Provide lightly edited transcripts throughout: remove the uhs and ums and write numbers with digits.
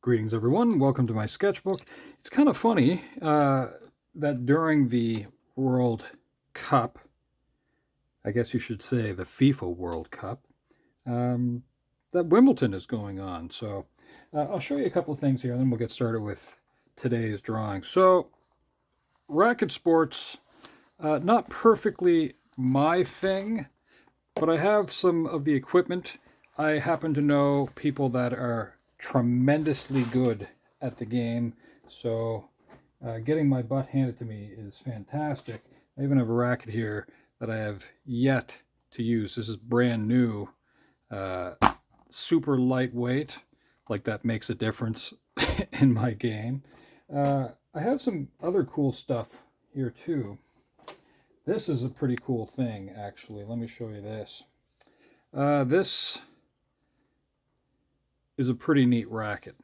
Greetings, everyone. Welcome to my sketchbook. It's kind of funny that during the World Cup, I guess you should say the FIFA World Cup, um, that Wimbledon is going on. So I'll show you a couple of things here, and then we'll get started with today's drawing. So, racket sports, not perfectly my thing, but I have some of the equipment. I happen to know people that are tremendously good at the game, so getting my butt handed to me is fantastic. I even have a racket here that I have yet to use. This is brand new, uh, super lightweight, like that makes a difference in my game. I have some other cool stuff here too. This is a pretty cool thing, actually. Let me show you this. This is a pretty neat racket.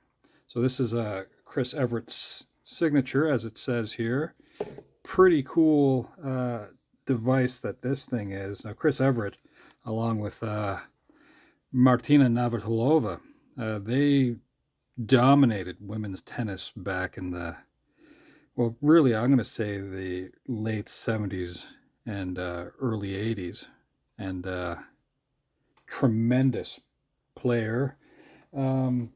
So this is a Chris Everett's signature, as it says here. Pretty cool device that this thing is. Now, Chris Everett, along with Martina Navratilova, they dominated women's tennis back in the, well, really, I'm going to say the late 70s and early 80s. And tremendous player. Um,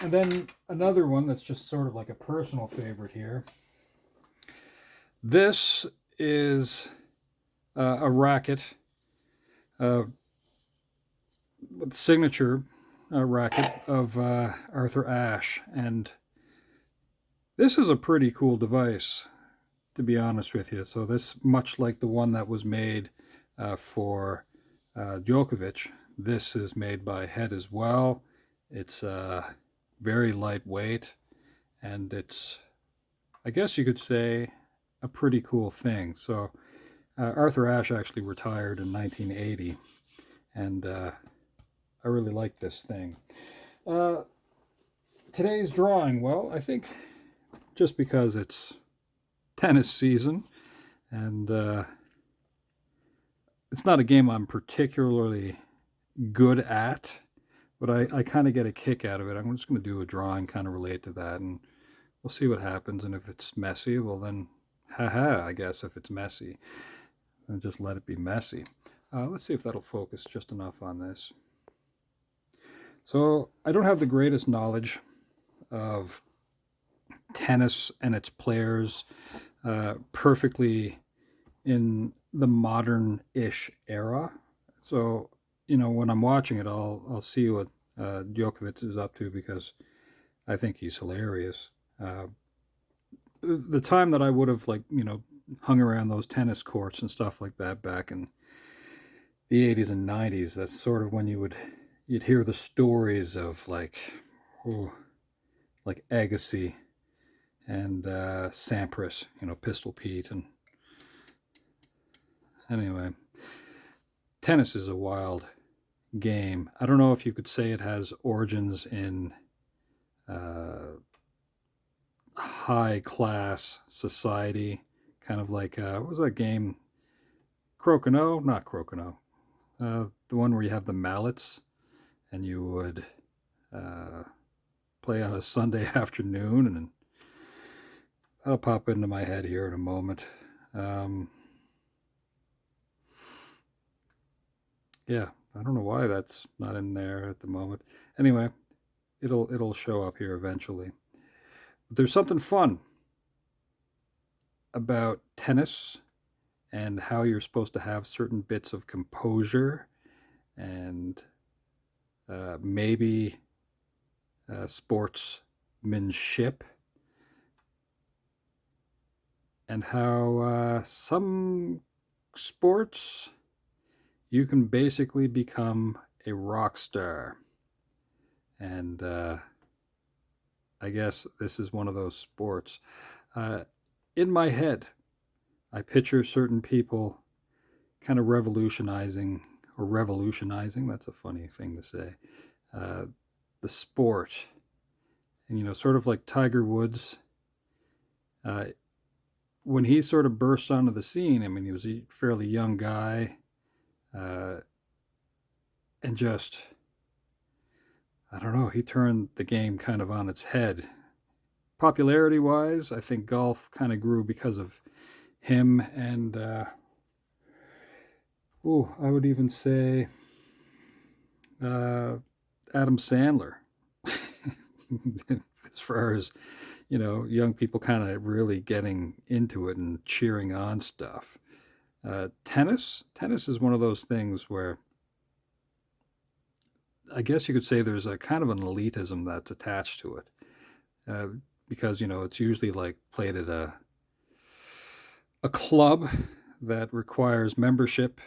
and then another one that's just sort of like a personal favorite here. This is a racket, with signature racket of Arthur Ashe, and this is a pretty cool device, to be honest with you. So this, much like the one that was made for Djokovic, this is made by Head as well. It's very lightweight, and it's, I guess you could say, a pretty cool thing. So Arthur Ashe actually retired in 1980, and I really like this thing. Uh, Today's drawing, well, I think just because it's tennis season, and it's not a game I'm particularly good at, but I kind of get a kick out of it. I'm just going to do a drawing kind of relate to that, and we'll see what happens. And if it's messy, well, then, haha, I guess if it's messy, then just let it be messy. Let's see if that'll focus just enough on this. So, I don't have the greatest knowledge of tennis and its players perfectly in the modern-ish era. So, when I'm watching it, I'll see what Djokovic is up to because I think he's hilarious. The time that I would have hung around those tennis courts and stuff like that back in the 80s and 90s, that's sort of when you'd hear the stories of like Agassi and Sampras, Pistol Pete, and anyway, tennis is a wild game. I don't know if you could say it has origins in uh, high class society, kind of like what was that game? Crokinole, not Crokinole. The one where you have the mallets and you would uh, play on a Sunday afternoon, and that'll pop into my head here in a moment. Um, yeah, I don't know why that's not in there at the moment. Anyway, it'll show up here eventually. But there's something fun about tennis and how you're supposed to have certain bits of composure and maybe sportsmanship, and how some sports you can basically become a rock star. And I guess this is one of those sports. Uh, in my head, I picture certain people kind of revolutionizing, that's a funny thing to say, uh, the sport. And, sort of like Tiger Woods, uh, when he sort of burst onto the scene, I mean, he was a fairly young guy, uh, and just, I don't know, he turned the game kind of on its head. Popularity wise, I think golf kind of grew because of him and, I would even say uh, Adam Sandler. As far as, young people kind of really getting into it and cheering on stuff. Tennis is one of those things where I guess you could say there's a kind of an elitism that's attached to it, uh, because it's usually like played at a club that requires membership.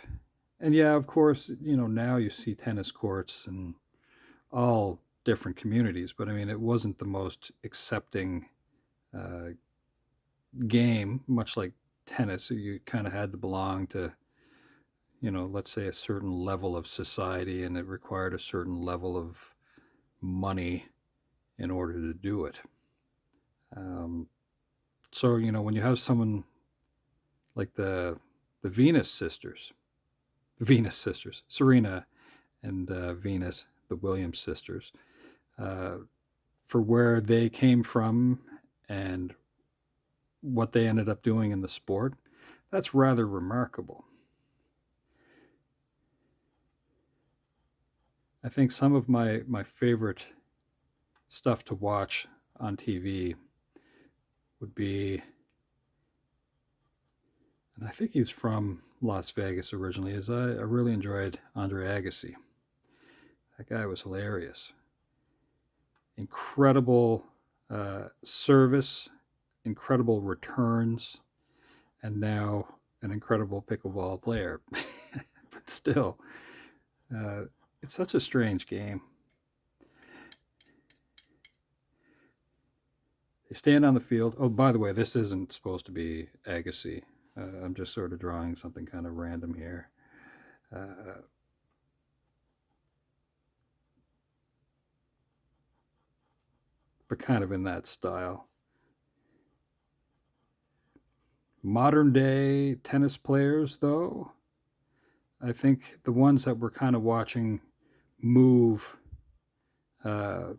And yeah, of course, now you see tennis courts in all different communities, but I mean, it wasn't the most accepting uh, game, much like tennis. You kind of had to belong to, let's say a certain level of society, and it required a certain level of money in order to do it. Um, so, when you have someone like the Venus sisters, Serena and Venus, the Williams sisters, uh, for where they came from and what they ended up doing in the sport, that's rather remarkable. I think some of my favorite stuff to watch on TV would be, and I think he's from Las Vegas originally, is I really enjoyed Andre Agassi. That guy was hilarious. Incredible service, incredible returns, and now an incredible pickleball player. But still, uh, it's such a strange game. They stand on the field. Oh, by the way, this isn't supposed to be Agassi. I'm just sort of drawing something kind of random here. Uh, but kind of in that style. Modern day tennis players, though, I think the ones that we're kind of watching move uh,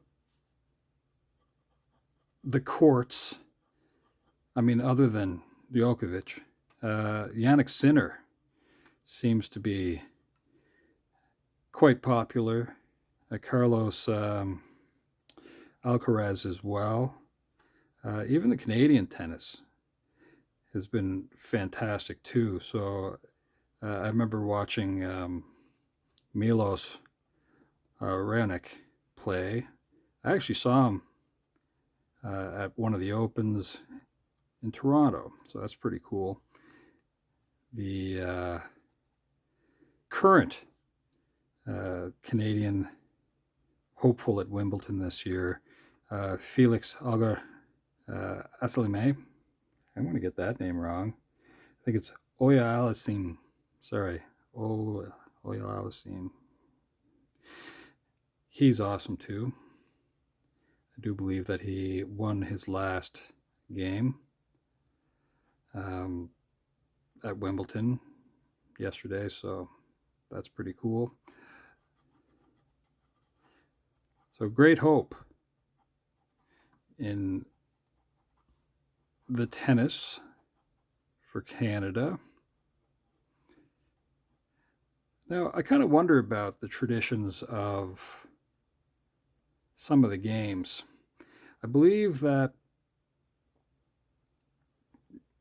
the courts, I mean, other than Djokovic, Yannick Sinner seems to be quite popular. Carlos Alcaraz as well. Even the Canadian tennis has been fantastic too. So I remember watching Milos Raonic play. I actually saw him at one of the Opens in Toronto, so that's pretty cool. The current Canadian hopeful at Wimbledon this year, Félix Auger-Aliassime. I'm going to get that name wrong. I think it's Auger-Aliassime. Sorry, Auger-Aliassime. He's awesome too. I do believe that he won his last game um, at Wimbledon yesterday, so that's pretty cool. So great hope in the tennis for Canada. Now, I kind of wonder about the traditions of some of the games. I believe that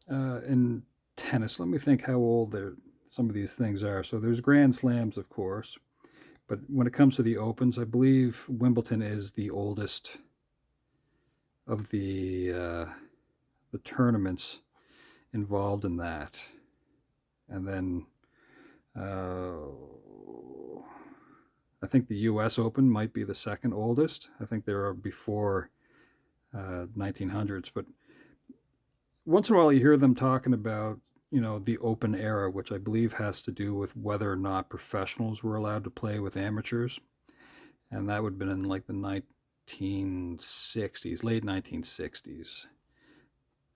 in tennis, let me think how old some of these things are. So there's Grand Slams, of course, but when it comes to the Opens, I believe Wimbledon is the oldest of the tournaments involved in that. And then I think the U.S. Open might be the second oldest. I think they were before 1900s, but once in a while you hear them talking about the open era, which I believe has to do with whether or not professionals were allowed to play with amateurs, and that would have been in like the 1960s, late 1960s.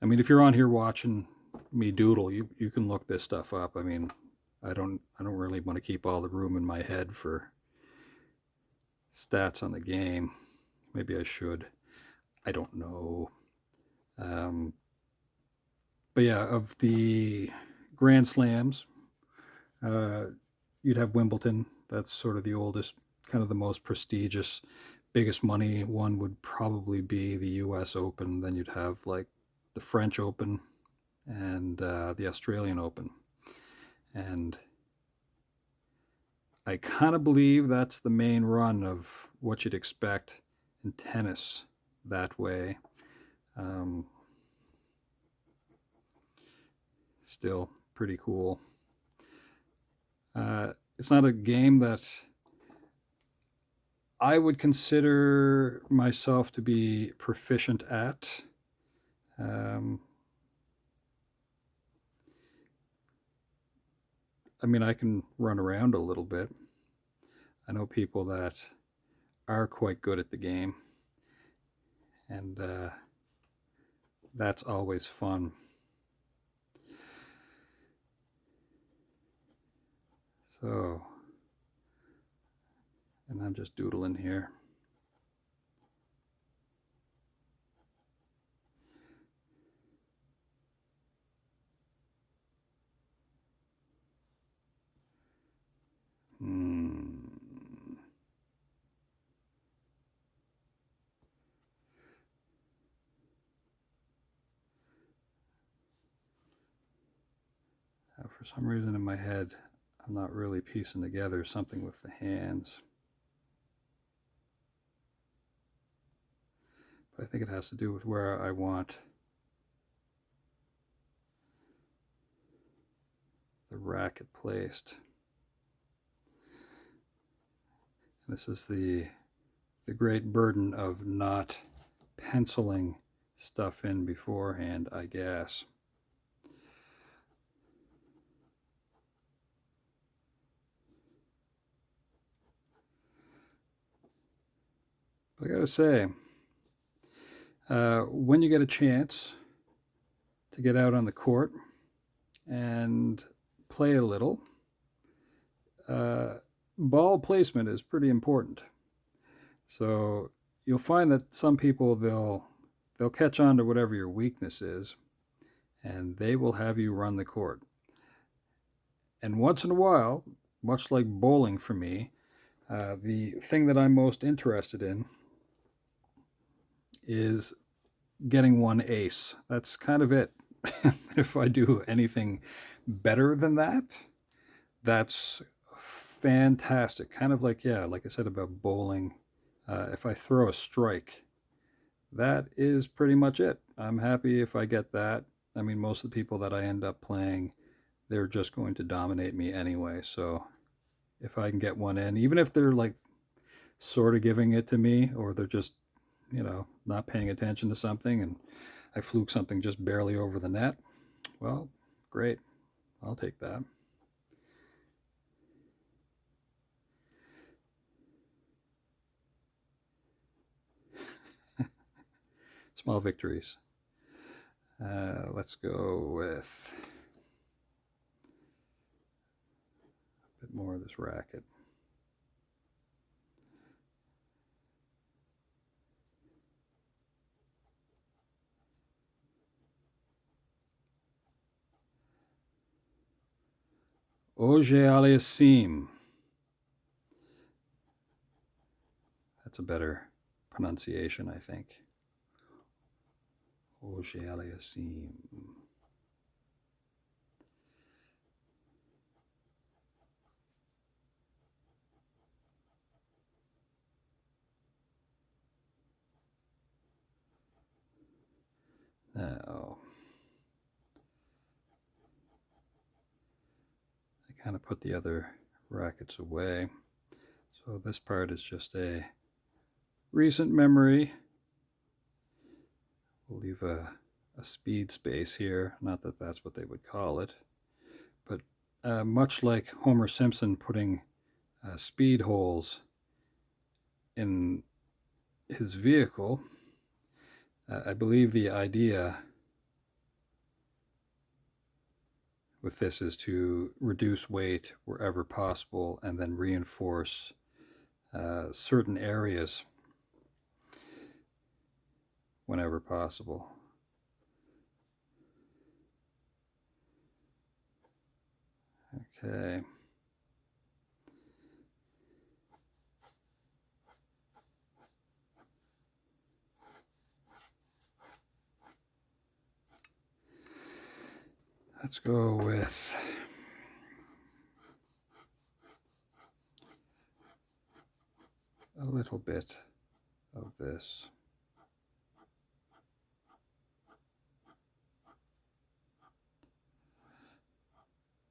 I mean, if you're on here watching me doodle, you can look this stuff up. I mean, I don't really want to keep all the room in my head for stats on the game. Maybe I should. I don't know. Um, but yeah, of the Grand Slams, uh, you'd have Wimbledon. That's sort of the oldest, kind of the most prestigious, biggest money one would probably be the U.S. Open. Then you'd have like the French Open and the Australian Open. And I kind of believe that's the main run of what you'd expect in tennis that way. Um, Still pretty cool. It's not a game that I would consider myself to be proficient at. Um, I mean, I can run around a little bit. I know people that are quite good at the game, and that's always fun. So, and I'm just doodling here. Hmm. For some reason in my head, I'm not really piecing together something with the hands. But I think it has to do with where I want the racket placed. This is the great burden of not penciling stuff in beforehand, I guess. But I gotta say, when you get a chance to get out on the court and play a little, uh, ball placement is pretty important. So you'll find that some people they'll catch on to whatever your weakness is, and they will have you run the court. And once in a while, much like bowling for me, the thing that I'm most interested in is getting one ace. That's kind of it. If I do anything better than that, that's fantastic. Kind of like, yeah, like I said about bowling, if I throw a strike, that is pretty much it. I'm happy if I get that. I mean, most of the people that I end up playing, they're just going to dominate me anyway. So if I can get one in, even if they're like sort of giving it to me or they're just, not paying attention to something and I fluke something just barely over the net, well, great. I'll take that. Small victories. Let's go with a bit more of this racket. Auger-Aliassime. That's a better pronunciation, I think. Auger-Aliassime. Now, I kind of put the other rackets away. So this part is just a recent memory. We'll leave a speed space here. Not that that's what they would call it. But much like Homer Simpson putting speed holes in his vehicle, I believe the idea with this is to reduce weight wherever possible and then reinforce certain areas whenever possible. Okay. Let's go with a little bit of this.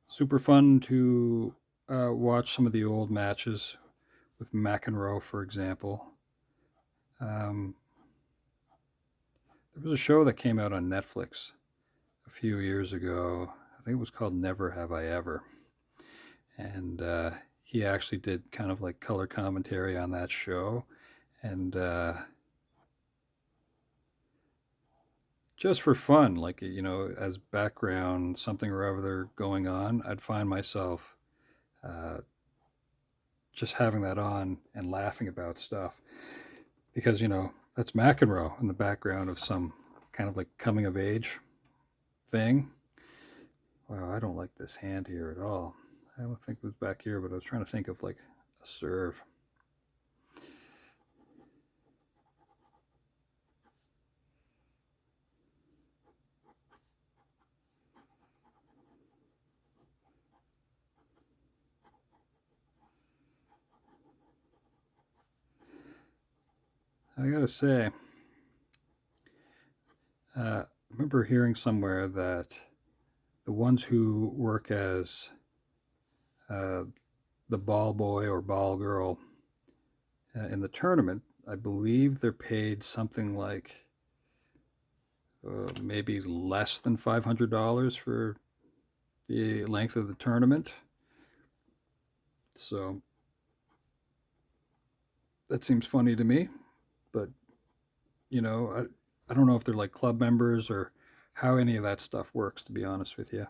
Super fun to watch some of the old matches with McEnroe, for example. There was a show that came out on Netflix a few years ago. I think it was called Never Have I Ever. And he actually did kind of like color commentary on that show. And just for fun, like, as background, something or other going on, I'd find myself uh, just having that on and laughing about stuff because, that's McEnroe in the background of some kind of like coming of age thing. Wow, I don't like this hand here at all. I don't think it was back here, but I was trying to think of like a serve. I gotta say, I remember hearing somewhere that the ones who work as uh, the ball boy or ball girl in the tournament, I believe they're paid something like maybe less than $500 for the length of the tournament. So that seems funny to me, but I don't know if they're like club members or how any of that stuff works, to be honest with you.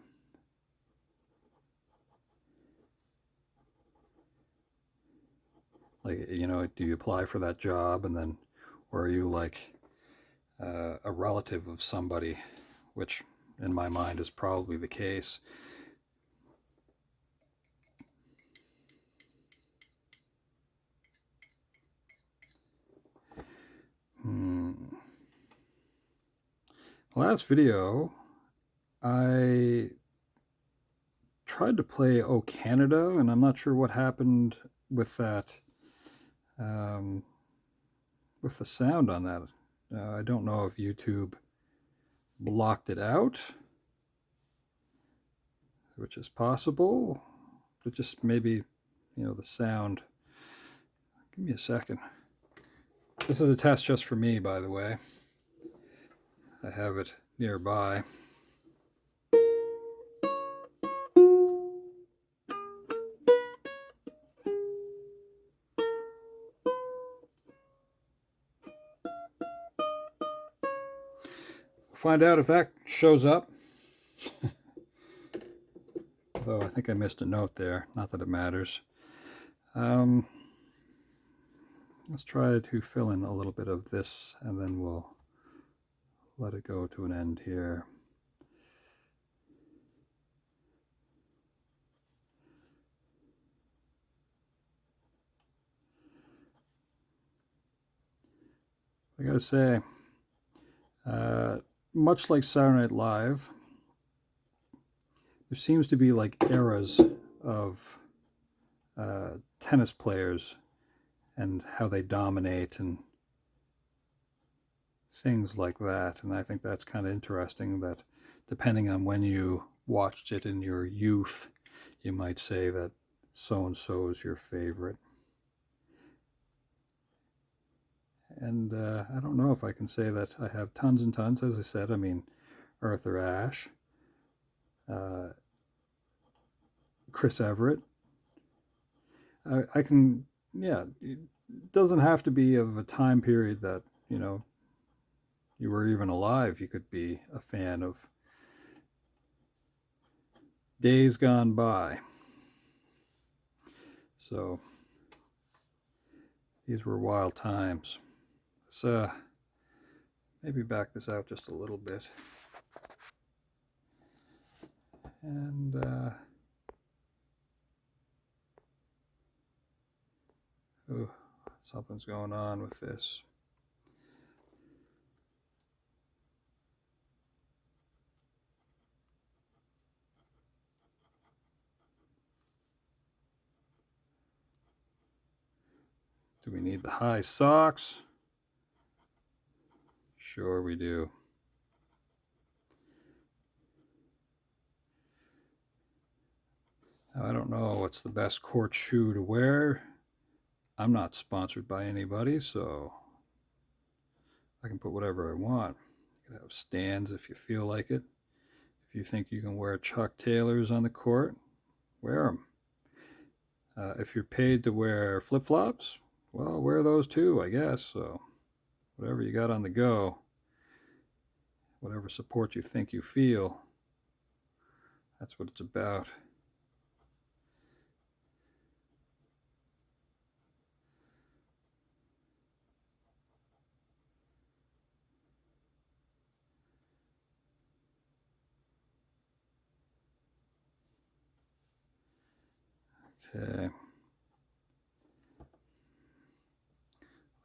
Like, do you apply for that job and then, or are you like a relative of somebody, which in my mind is probably the case. Hmm. Last video, I tried to play "Oh Canada," and I'm not sure what happened with that, um, with the sound on that. I don't know if YouTube blocked it out, which is possible, but just maybe, the sound. Give me a second. This is a test just for me, by the way. I have it nearby. Find out if that shows up. Though I think I missed a note there. Not that it matters. Let's try to fill in a little bit of this and then we'll let it go to an end here. I gotta say, much like Saturday Night Live, there seems to be like eras of tennis players and how they dominate and things like that. And I think that's kind of interesting that depending on when you watched it in your youth, you might say that so-and-so is your favorite. And I don't know if I can say that I have tons and tons. As I said, I mean, Arthur Ashe, Chris Everett. I can, yeah, it doesn't have to be of a time period that, you were even alive. You could be a fan of days gone by. So These were wild times. Let's maybe back this out just a little bit. And oh, something's going on with this. Do we need the high socks? Sure we do. Now, I don't know what's the best court shoe to wear. I'm not sponsored by anybody, so I can put whatever I want. You can have stands if you feel like it. If you think you can wear Chuck Taylors on the court, wear them. If you're paid to wear flip-flops, well, wear those too, I guess. So whatever you got on the go, whatever support you think you feel, that's what it's about. Okay.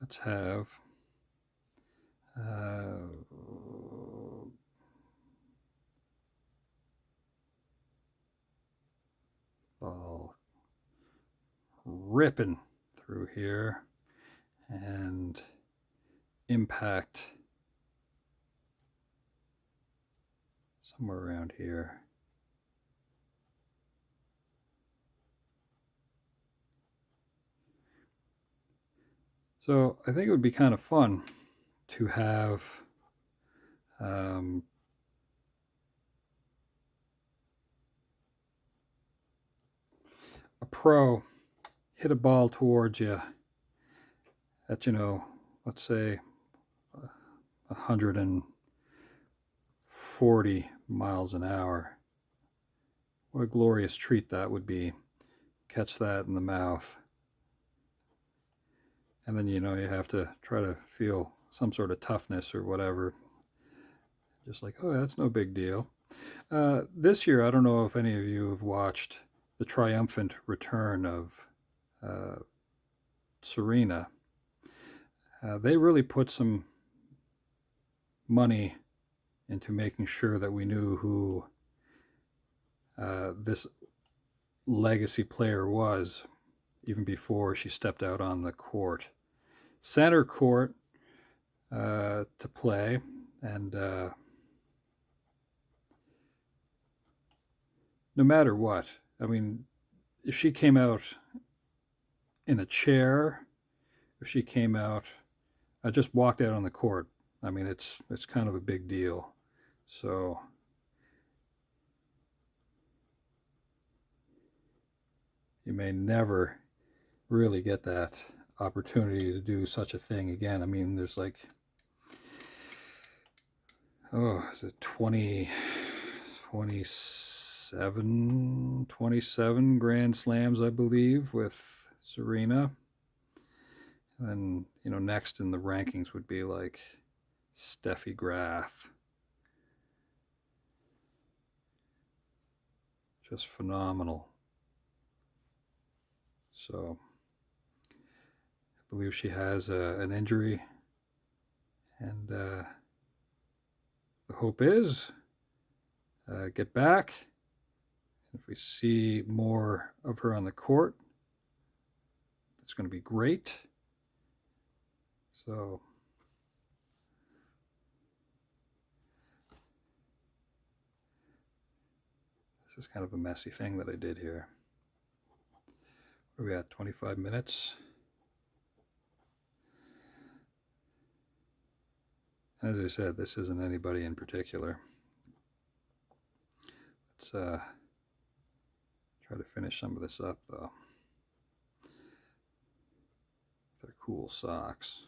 Let's have ball ripping through here and impact somewhere around here. So I think it would be kind of fun to have a pro hit a ball towards you at, let's say 140 miles an hour. What a glorious treat that would be. Catch that in the mouth. And then, you have to try to feel some sort of toughness or whatever. Just like, oh, that's no big deal. This year, I don't know if any of you have watched the triumphant return of Serena. They really put some money into making sure that we knew who this legacy player was, even before she stepped out on the court. Center court to play, and no matter what, I mean, if she came out in a chair, if she came out, I just walked out on the court. I mean, it's kind of a big deal. So you may never really get that opportunity to do such a thing again. I mean, there's like, is it 27 Grand Slams, I believe, with Serena. And then, next in the rankings would be like Steffi Graf. Just phenomenal. So I believe she has an injury, and the hope is get back. If we see more of her on the court, it's going to be great. So this is kind of a messy thing that I did here. What are we at, 25 minutes? As I said, this isn't anybody in particular. Let's try to finish some of this up, though. They're cool socks.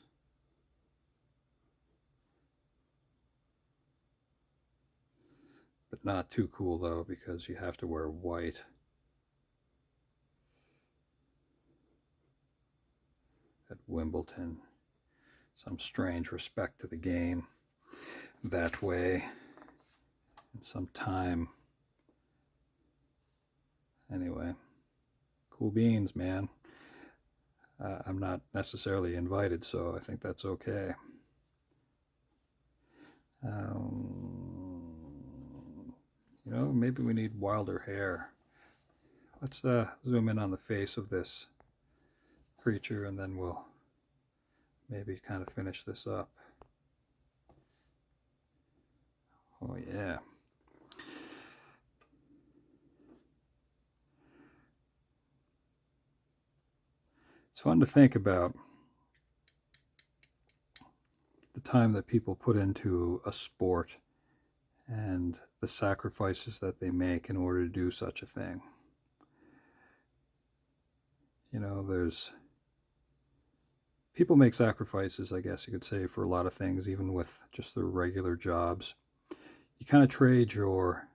But not too cool, though, because you have to wear white. At Wimbledon, some strange respect to the game that way, and some time. Anyway, cool beans, man. I'm not necessarily invited, so I think that's okay. Maybe we need wilder hair. Let's zoom in on the face of this creature, and then we'll maybe kind of finish this up. Oh yeah. It's fun to think about the time that people put into a sport and the sacrifices that they make in order to do such a thing. There's people make sacrifices, I guess you could say, for a lot of things, even with just their regular jobs. You kind of trade your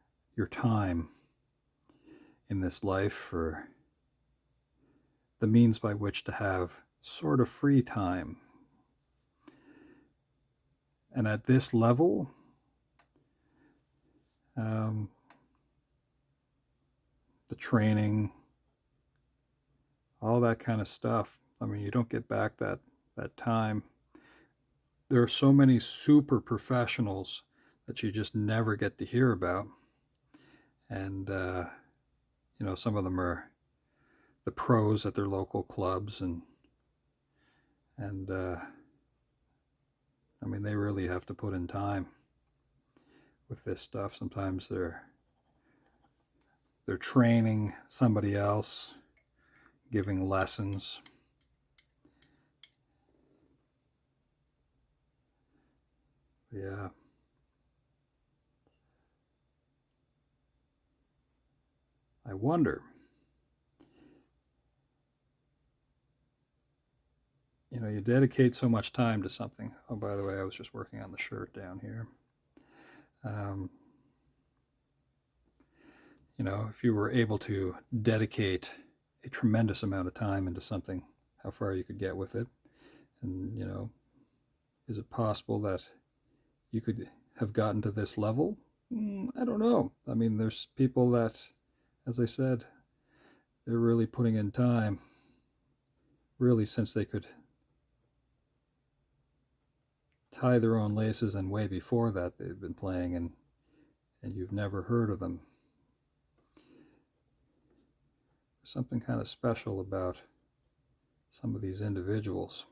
time in this life for the means by which to have sort of free time. And at this level, the training, all that kind of stuff, I mean, you don't get back that time. There are so many super professionals that you just never get to hear about. And, some of them are the pros at their local clubs, and I mean, they really have to put in time with this stuff. Sometimes they're training somebody else, giving lessons. Yeah. I wonder, you dedicate so much time to something. Oh, by the way, I was just working on the shirt down here. If you were able to dedicate a tremendous amount of time into something, how far you could get with it. And, is it possible that you could have gotten to this level? I don't know. I mean, there's people that, as I said, they're really putting in time, really, since they could tie their own laces, and way before that they've been playing, and you've never heard of them. There's something kind of special about some of these individuals.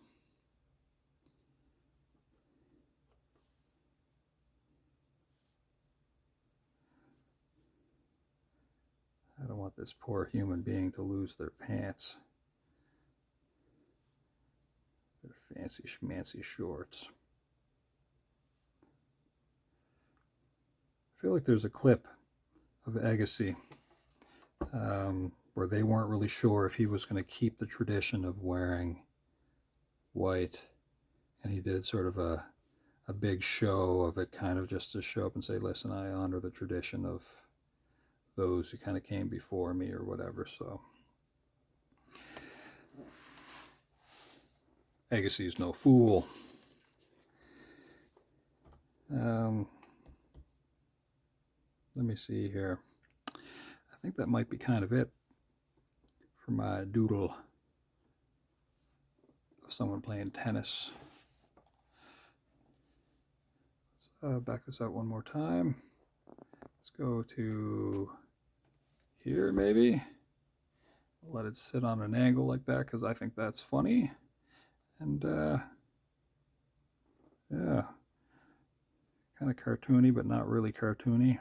I don't want this poor human being to lose their pants. Their fancy schmancy shorts. I feel like there's a clip of Agassi where they weren't really sure if he was going to keep the tradition of wearing white, and he did sort of a big show of it, kind of just to show up and say, listen, I honor the tradition of those who kind of came before me, or whatever. So Agassi's no fool. Let me see here. I think that might be kind of it for my doodle of someone playing tennis. Let's back this out one more time. Let's go to here, maybe. Let it sit on an angle like that, because I think that's funny. And yeah, kind of cartoony, but not really cartoony.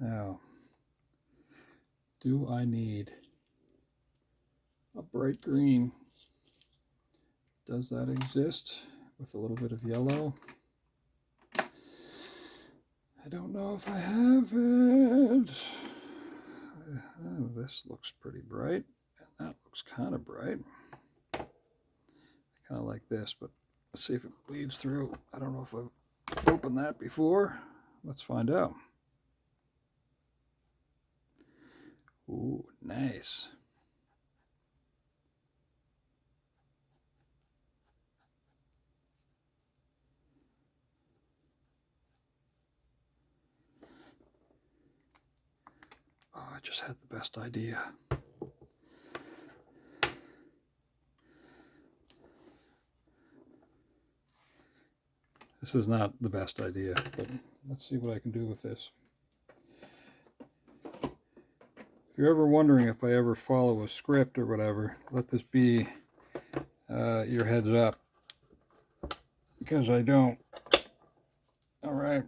Now, do I need a bright green? Does that exist with a little bit of yellow? I don't know if I have it. Oh, this looks pretty bright, and that looks kind of bright. I kind of like this, but let's see if it bleeds through. I don't know if I've opened that before. Let's find out. Ooh, nice. Oh, I just had the best idea. This is not the best idea, but let's see what I can do with this. If you're ever wondering if I ever follow a script or whatever, let this be your heads up, because I don't. All right.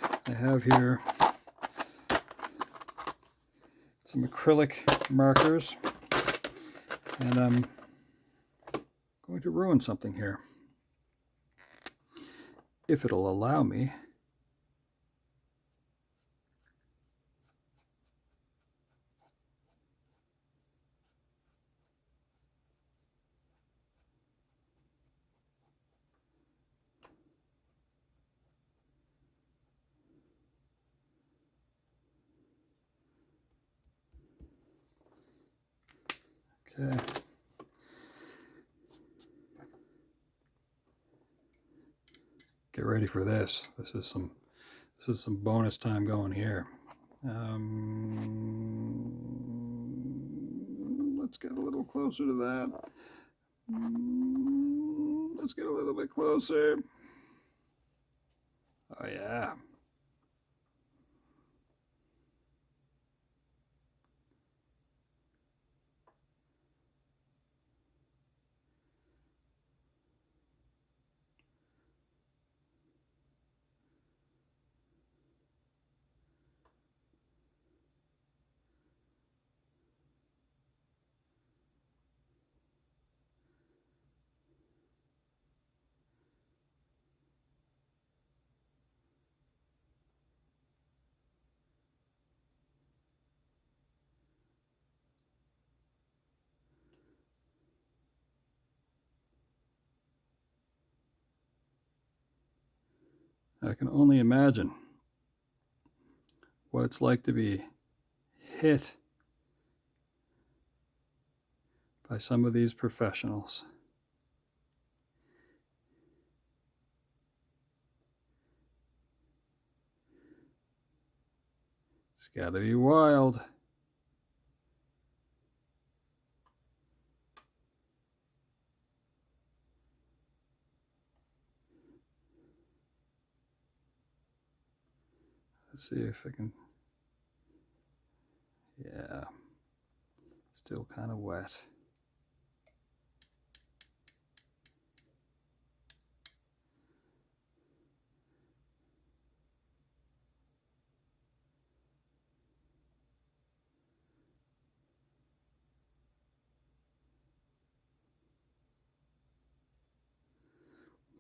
I have here some acrylic markers, and I'm going to ruin something here, if it'll allow me. Okay. Get ready for this. This is some bonus time going here. Let's get a little closer to that. Let's get a little bit closer. Oh yeah. I can only imagine what it's like to be hit by some of these professionals. It's got to be wild. Let's see if I can. Yeah, still kind of wet.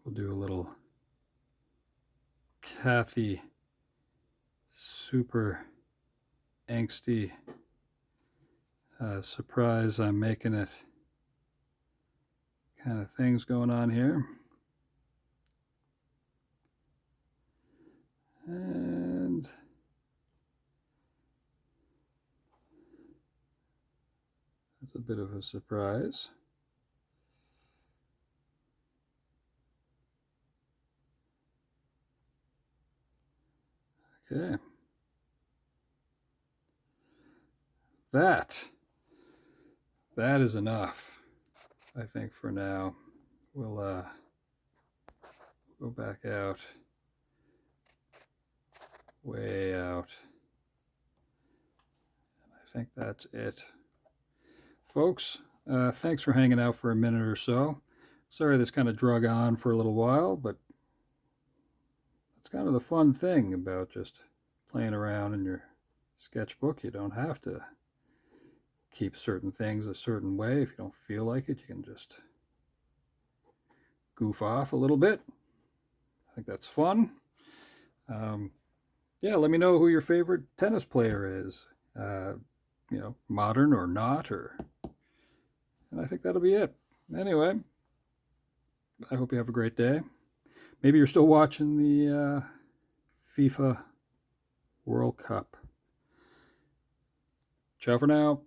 We'll do a little Kathy super angsty surprise I'm making it kind of things going on here. And that's a bit of a surprise. Okay. That is enough, I think, for now. We'll go back out, way out. And I think that's it. Folks, thanks for hanging out for a minute or so. Sorry this kind of drug on for a little while, but that's kind of the fun thing about just playing around in your sketchbook. You don't have to keep certain things a certain way. If you don't feel like it, you can just goof off a little bit. I think that's fun. Yeah, let me know who your favorite tennis player is. Modern or not, and I think that'll be it. Anyway, I hope you have a great day. Maybe you're still watching the FIFA World Cup. Ciao for now.